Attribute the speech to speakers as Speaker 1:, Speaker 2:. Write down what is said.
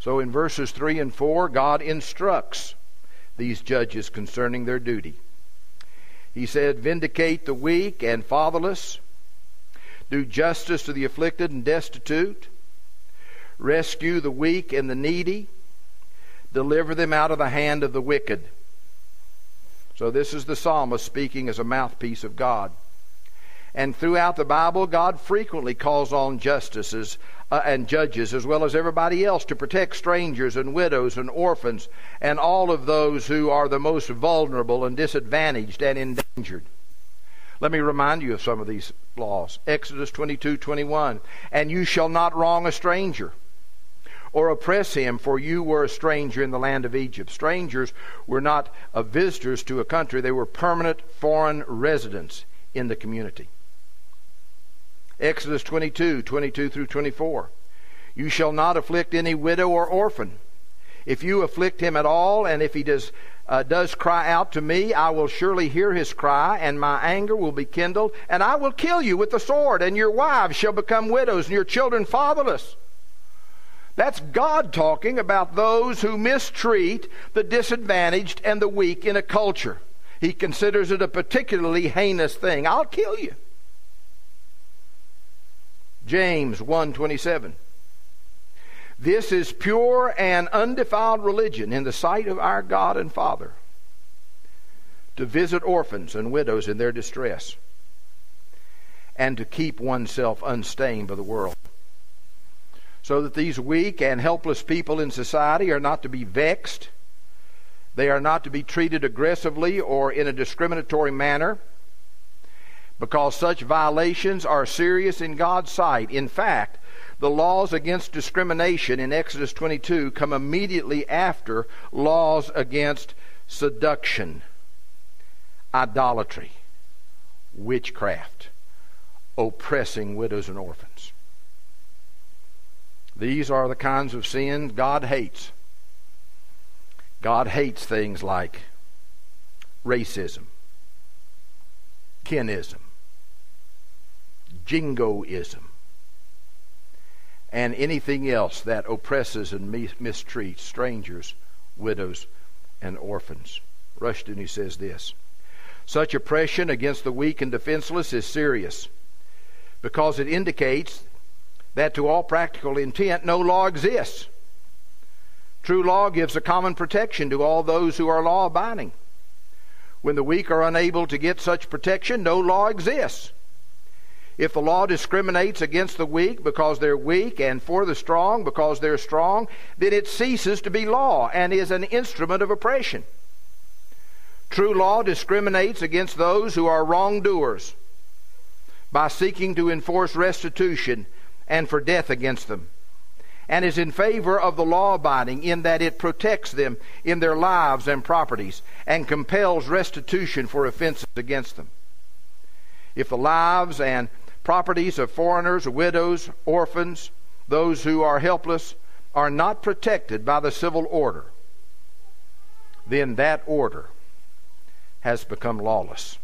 Speaker 1: So in verses 3 and 4, God instructs these judges concerning their duty. He said, "Vindicate the weak and fatherless, do justice to the afflicted and destitute, rescue the weak and the needy, deliver them out of the hand of the wicked." So this is the psalmist speaking as a mouthpiece of God. And throughout the Bible, God frequently calls on justices and judges, as well as everybody else, to protect strangers and widows and orphans and all of those who are the most vulnerable and disadvantaged and endangered. Let me remind you of some of these laws. Exodus 22:21, "And you shall not wrong a stranger or oppress him, for you were a stranger in the land of Egypt." Strangers were not visitors to a country. They were permanent foreign residents in the community. Exodus 22:22 through 24. "You shall not afflict any widow or orphan. If you afflict him at all, and if he does cry out to me, I will surely hear his cry, and my anger will be kindled, and I will kill you with the sword, and your wives shall become widows, and your children fatherless." That's God talking about those who mistreat the disadvantaged and the weak in a culture. He considers it a particularly heinous thing. I'll kill you. James 1:27. "This is pure and undefiled religion in the sight of our God and Father, to visit orphans and widows in their distress, and to keep oneself unstained by the world." So that these weak and helpless people in society are not to be vexed. They are not to be treated aggressively or in a discriminatory manner, because such violations are serious in God's sight. In fact, the laws against discrimination in Exodus 22 come immediately after laws against seduction, idolatry, witchcraft, oppressing widows and orphans. These are the kinds of sins God hates. God hates things like racism, Kinism, jingoism, and anything else that oppresses and mistreats strangers, widows, and orphans. Rushdoony says this: "Such oppression against the weak and defenseless is serious, because it indicates that to all practical intent no law exists. True law gives a common protection to all those who are law-abiding. When the weak are unable to get such protection, no law exists. If the law discriminates against the weak because they're weak and for the strong because they're strong, then it ceases to be law and is an instrument of oppression. True law discriminates against those who are wrongdoers by seeking to enforce restitution and for death against them, and is in favor of the law-abiding in that it protects them in their lives and properties and compels restitution for offenses against them. If the lives and properties of foreigners, widows, orphans, those who are helpless, are not protected by the civil order, then that order has become lawless.